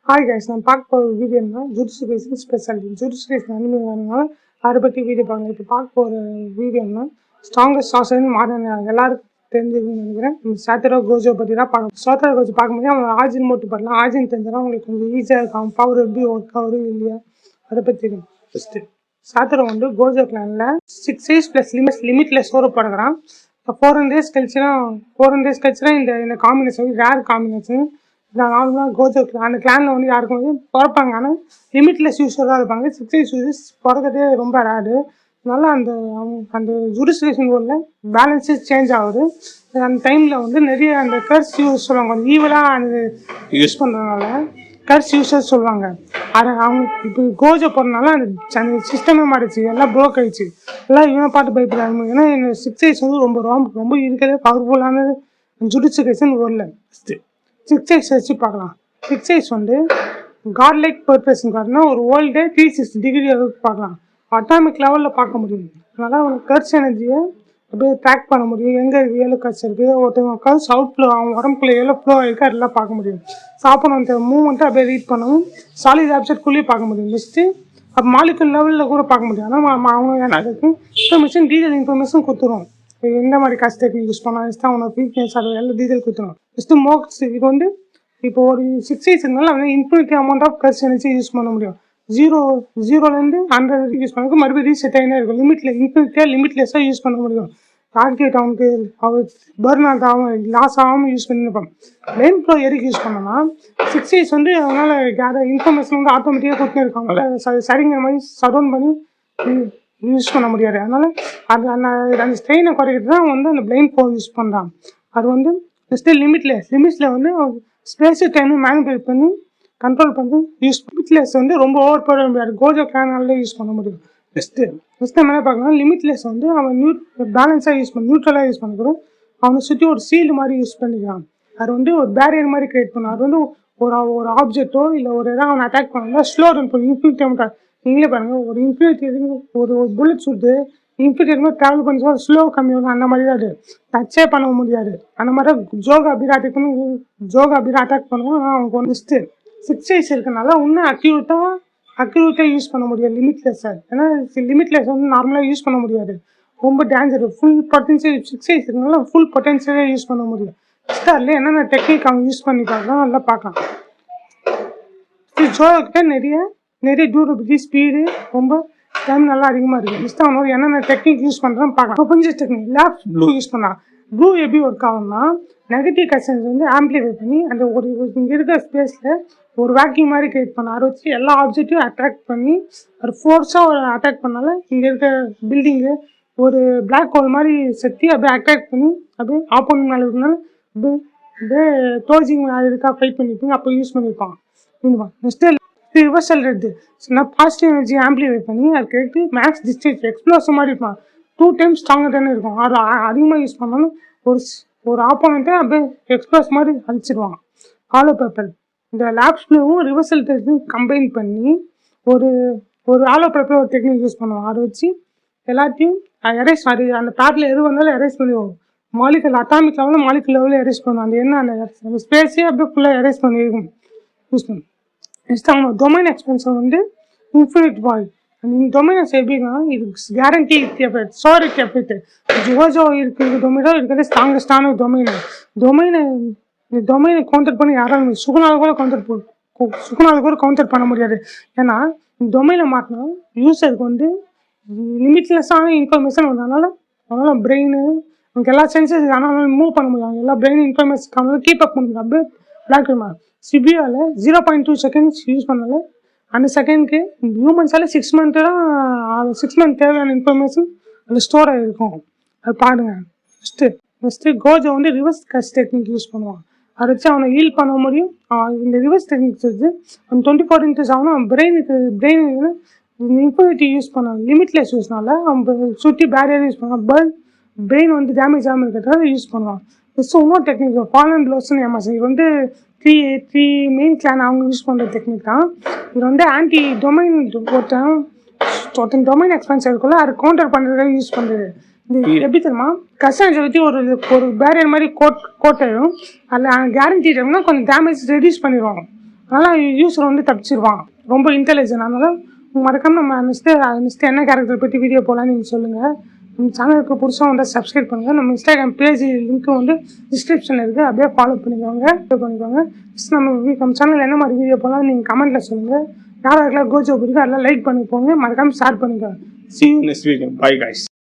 Hi guys, நான் பார்க்க போகிற வீடியோ என்ன ஜுடிஷியல் ஸ்பெஷாலிட்டி. ஜுடிஷியல் அனிமே வரனால அதை பற்றி வீடியோ பார்க்கலாம். இப்போ பார்க்க போகிற வீடியோ என்ன ஸ்ட்ராங்கஸ்ட் சாசன் மாடர்ன் எல்லாருக்கும் தெரிஞ்சிருக்குன்னு நினைக்கிறேன். நம்ம சாத்தரோ கோஜோ பற்றி தான் பார்க்கணும். சாத்தரோ கோஜோ பார்க்கும்போது அவங்க ஆஜின் மட்டும் பண்ணலாம். ஆஜின் தெரிஞ்சாலும் அவங்களுக்கு கொஞ்சம் ஈஸியாக இருக்கும். பவர் எப்படி ஒர்க் ஆகுது இல்லையா அதை பற்றி தெரியும். ஃபஸ்ட்டு சாத்தரோ வந்து கோஜோ கிளானில் 6 days ப்ளஸ் லிமிட்லெஸ் ஓர படுக்கிறான். இப்போ 400 days கழிச்சுனா இந்த காம்பினேஷன் ரேர் காம்பினேஷன். நார்மலாக கோஜோ அந்த கிளானில் வந்து யாருக்கும் வந்து பிறப்பாங்க, ஆனால் லிமிட்லெஸ் யூஸராக இருப்பாங்க. 6 days யூஸர்ஸ் பிறக்கிறதே ரொம்ப ரேரு. அதனால அந்த ஜுடிஷியல் வேர்ல்டில் பேலன்ஸஸ் சேஞ்ச் ஆகுது. அந்த டைமில் வந்து நிறைய அந்த கர்ஸ் யூஸ் சொல்லுவாங்க, கொஞ்சம் ஈவலாக அந்த யூஸ் பண்ணுறதுனால கர்ஸ் யூஸர்ஸ் சொல்லுவாங்க. அதை அவங்க இப்போ கோஜோ போடுறதுனால அந்த சிஸ்டமே மாறிடுச்சு, எல்லாம் ப்ரோக் ஆகிடுச்சு. எல்லாம் இவனை பார்த்து பயப்படுறாங்க. ஏன்னா இந்த 6 days வந்து ரொம்ப இருக்கிறதே பவர்ஃபுல்லான ஜுடிஷியல் வேர்ல்டில். ஃபஸ்ட்டு 6 days வச்சு பார்க்கலாம். 6 days வந்து காட் லைக் பர்பஸ்ன்னு காட்டினா ஒரு வேர்ல்டே 360 டிகிரி அளவுக்கு பார்க்கலாம். அட்டாமிக் லெவலில் பார்க்க முடியும். அதனால் அவங்க கர்ஸ் எனர்ஜியை அப்படியே ட்ராக் பண்ண முடியும். எங்கே ஏழு கர்ஸ் இருக்குது, ஒருத்தவங்க கர்ஸ் அவுட் ஃப்ளோ அவங்க உடம்புக்குள்ள எவ்வளோ ஃப்ளோ ஆகிருக்கு அதெல்லாம் பார்க்க முடியும். சாப்பிடணும் அந்த மூவ்மெண்ட்டை அப்படியே ரீட் பண்ணவும் சாலிட் ஆப்ஜெக்ட்குள்ளேயே பார்க்க முடியும். நெக்ஸ்ட்டு அப்போ மாலிகுல் லெவலில் கூட பார்க்க முடியும். ஆனால் அவங்க அதுக்கு இன்ஃபர்மேஷன் டீட்டெயில் இன்ஃபர்மேஷன் கொடுத்துருவோம். எந்த மாதிரி கஸ்ட் டெக்னிக் யூஸ் பண்ணலாம், நெக்ஸ்ட்டு அவனோட வீக்னஸ் அது எல்லாம் டீட்டெயில் கொடுத்துருவோம். நெக்ஸ்ட்டு மோக்ஸ் இது வந்து இப்போ ஒரு 6 days இருந்தாலும் அவங்க infinity amount of course energy use பண்ண முடியும். ஜீரோலேருந்து 100 யூஸ் பண்ண மறுபடியும் ரீசெட் ஆகினே இருக்கும். இன்ஃபினிட்டியாக லிமிட்லெஸ்ஸாக யூஸ் பண்ண முடியும். ஆக்டிவேட் அவனுக்கு அவர் பர்ன் ஆகாமல் லாஸ் ஆகாமல் யூஸ் பண்ணியிருப்பான். லைன் ப்ரோ எதுக்கு யூஸ் பண்ணோம்னா 6 days வந்து அவனால் இன்ஃபர்மேஷன் வந்து ஆட்டோமேட்டிக்காக கொடுத்துன்னு இருக்காங்க. சரிங்கிற மாதிரி சடவுன் பண்ணி யூஸ் பண்ண முடியாது. அதனால் அந்த ஸ்ட்ரெயினை குறைக்கிறது தான் வந்து அந்த பிளைன் ப்ரோ யூஸ் பண்ணுறான். அது வந்து நெக்ஸ்ட்டு லிமிட்ஸில் வந்து ஸ்பேஸு டைம் மேனிபுலேட் பண்ணி கண்ட்ரோல் பண்ணி லிமிட்லெஸ் வந்து ரொம்ப ஓவர் போட முடியாது. கோஜோ கிளானாலே யூஸ் பண்ண முடியும். நெக்ஸ்ட்டு என்ன பார்க்கலாம், லிமிட்லெஸ் வந்து அவன் பேலன்ஸாக நியூட்ரலாக யூஸ் பண்ணிக்கிறோம். அவனை சுற்றி ஒரு சீல்டு மாதிரி யூஸ் பண்ணிக்கிறான். அது வந்து ஒரு பேரியர் மாதிரி கிரியேட் பண்ணும். அது வந்து ஒரு ஆப்ஜெக்டோ இல்லை ஒரு இடம் அவனை அட்டாக் பண்ணா ஸ்லோ ரன் பண்ணும். இன்ஃபினிட்டி நீங்களே பாருங்கள், ஒரு இன்ஃபினிட்டி ஒரு புல்லட் சுட்டு இன்ஃபினிட்டி ட்ராவல் பண்ணி ஸ்லோ கம்மியாகும். அந்த மாதிரி தான் அது டச்சே பண்ண முடியாது. அந்த மாதிரி தான் ஜோகா அப்படியே அட்டாக் பண்ணுவோம். ஆனால் அவங்க வந்து 6 days இருக்கனால இன்னும் அக்யூரேட்டாக யூஸ் பண்ண முடியாது லிமிட்லெஸ்ஸாக. ஏன்னா லிமிட்லெஸ் வந்து நார்மலாக யூஸ் பண்ண முடியாது, ரொம்ப டேஞ்சர். ஃபுல் பொட்டன்ஷியல் 6 days இருக்கனால ஃபுல் பொட்டன்ஷியலாக யூஸ் பண்ண முடியும். ஸ்டாரில் என்னென்ன டெக்னிக் அவங்க யூஸ் பண்ணி பார்க்கலாம், நல்லா பார்க்கலாம். ஜோகிட்ட நிறைய டியூரபிலிட்டி ஸ்பீடு ரொம்ப டைம் நல்லா அதிகமாக இருக்குது. நெக்ஸ்ட் அவனோட என்னென்ன டெக்னிக் யூஸ் பண்ணுறான்னு பார்க்கலாம். கொஞ்சம் டெக்னிக் லேப் ப்ளூ யூஸ் பண்ணலாம். ப்ளூ எப்படி ஒர்க் ஆகும்னா நெகட்டிவ் கஷன்ஸ் வந்து ஆம்பிளிஃபை பண்ணி அந்த ஒரு இங்கே இருக்கிற ஸ்பேஸில் ஒரு வேக்யூம் மாதிரி கிரியேட் பண்ண அதை வச்சு எல்லா ஆப்ஜெக்டையும் அட்ராக்ட் பண்ணி ஒரு ஃபோர்ஸாக ஒரு அட்டாக் பண்ணால இங்கே இருக்க பில்டிங்கு ஒரு பிளாக் ஹோல் மாதிரி செத்தி அப்படியே அட்ராக்ட் பண்ணி அப்படியே ஆப்போனன்ட் மேலே இருக்கனால அப்படியே டோஜிங் இருக்கா ஃபைட் பண்ணியிருப்பாங்க, அப்போ யூஸ் பண்ணியிருப்பாங்க. Next reversal red positive energy amplify பண்ணி அது கேட்டு மேக்ஸ் டிஸ்டன்ஸ் எக்ஸ்ப்ளோசிவ் மாதிரி இருப்பான். 2 times ஸ்ட்ராங்கர் தானே இருக்கும். அது அதிகமாக யூஸ் பண்ணாலும் ஒரு ஆப்போனண்ட்டை அப்படியே எக்ஸ்ப்ளோஸ் மாதிரி அழிச்சிடுவாங்க. ஹாலோ பேப்பர் இந்த லேப்ஸ் ப்ளூவும் ரிவர்சல் டெக்னிக் கம்பைன் பண்ணி ஒரு ஹாலோ பேப்பர் ஒரு டெக்னிக் யூஸ் பண்ணுவோம். அதை வச்சு எல்லாத்தையும் எரேஸ் அந்த பேட்டில் எது வந்தாலும் எரேஸ் பண்ணிடுவோம். அட்டாமிக் லெவலில் எரேஸ் பண்ணுவோம். அந்த என்ன அந்த ஸ்பேஸே அப்படியே ஃபுல்லாக எரேஸ் பண்ணியிருக்கும் யூஸ் பண்ணுவோம். நெக்ஸ்ட் அவங்க டொமைன் எக்ஸ்பென்ஷன் வந்து இன்ஃபினிட் வாய்ட். இந்த டொமைனஸ் எப்படின்னா இது கேரண்டி எஃபெக்ட், ஸ்டோரேஜ் எஃபெக்ட். ஜோஜோ இருக்கிற டொமைனோ இருக்கிறது ஸ்ட்ராங்கஸ்டான டொமைனை கவுண்டர் பண்ணி யாராலும் சுகுனால் கூட கவுண்டர் பண்ண முடியாது. ஏன்னா இந்த டொமைனை மாற்றினா யூஸருக்கு வந்து லிமிட்லெஸ்ஸான இன்ஃபர்மேஷன் அதனால பிரெயின் அவங்க எல்லா சென்சஸ் ஆனால் மூவ் பண்ண முடியும். எல்லா பிரெயின் இன்ஃபர்மேஷன் கீப் அப் பண்ண முடியும். அப்படியே பிளாக் சிபியாவில் 0.2 seconds யூஸ் பண்ணால அந்த செகண்ட்க்கு ஹியூமன்ஸால் 6 months தேவையான இன்ஃபர்மேஷன் அதில் ஸ்டோர் ஆகிருக்கும். அது பாருங்க. நெக்ஸ்ட்டு கோஜோ வந்து ரிவர்ஸ் கஸ் டெக்னிக் யூஸ் பண்ணுவான். அதை வச்சு அவனை ஹீல் பண்ண முடியும். இந்த ரிவர்ஸ் டெக்னிக்ஸ் வச்சு அவன் 24 inches ஆகணும். பிரெயின் இன்ஃபினிட்டி யூஸ் பண்ணான். லிமிட்லெஸ் யூஸ்னால அவன் சுற்றி பேரியர் யூஸ் பண்ணுவான். பிரெயின் வந்து டேமேஜ் ஆகாமல் இருக்கிறதால யூஸ் பண்ணுவான். நெக்ஸ்ட்டு இன்னொரு டெக்னிக் ஃபாலன் ப்ளோஸ்ன்னு ஏமாசி. இது வந்து த்ரீ மெயின் கிளான் அவங்க யூஸ் பண்ணுற டெக்னிக் தான். இது வந்து ஆன்டி டொமைன் ஒருத்தன் டொமைன் எக்ஸ்பென்ஸ் இருக்குல்ல அது கவுண்டர் பண்ணுறதுக்காக யூஸ் பண்ணுறது. இது எப்படி தெரியுமா, கஸ்டமர்ஸை பற்றி ஒரு பேரியர் மாதிரி கோட் ஆகிடும். அதில் கேரண்டி டைம்னா கொஞ்சம் டேமேஜ் ரெடியூஸ் பண்ணிடுவாங்க. அதனால் யூஸர் வந்து தப்பிச்சிருவான், ரொம்ப இன்டெலிஜென்ட். அதனால் மறக்காமல் நம்ம நெக்ஸ்ட்டு என்ன கேரக்டர் பற்றி வீடியோ போகலான்னு நீங்கள் சொல்லுங்கள். நம்ம சேனலுக்கு புதுசாக வந்து சப்ஸ்கிரைப் பண்ணுங்கள். நம்ம இன்ஸ்டாகிராம் பேஜ் லிங்க்கு வந்து டிஸ்கிரிப்ஷனில் இருக்குது, அப்படியே ஃபாலோ பண்ணிக்கோங்க. நம்ம சேனலில் என்ன மாதிரி வீடியோ போகலாம் நீங்கள் கமெண்ட்டில் சொல்லுங்கள். யாராருக்கெல்லாம் கோஜோ பிடிக்கும் அதெல்லாம் லைக் பண்ணி போங்க, மறக்காமல் ஷேர் பண்ணிக்கோங்க. See you next weekend. Bye guys.